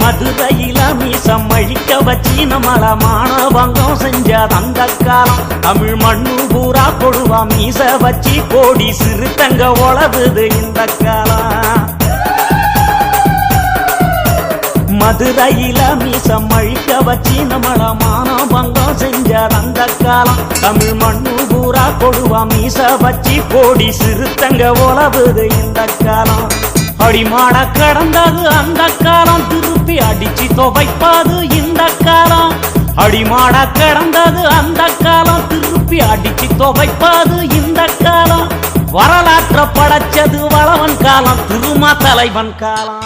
மதுரையில மீசம் அழிக்க வச்சி நம்மள மானபங்கம் செஞ்ச அந்த காலம் தமிழ் மண்ணு பூரா கொடுவா மீச வச்சி கோடி சிறுத்தங்க உழவுது இந்த காலம் மதுரையில மீசம் அழிக்க வச்சி நம்மள மானபங்கம் செஞ்ச அந்த காலம் தமிழ் மண்ணு பூரா கொடுவா மீச வச்சி கோடி சிறுத்தங்க உழவுது இந்த காலம் அடிமாட கடந்தது அந்த காலம் திருப்பி அடிச்சு துவைப்பாது இந்த காலம் அடிமாட கடந்தது அந்த காலம் திருப்பி அடிச்சு துவைப்பாது இந்த காலம் வரலாற்ற படைச்சது வளவன் காலம் திருமா தலைவன் காலம்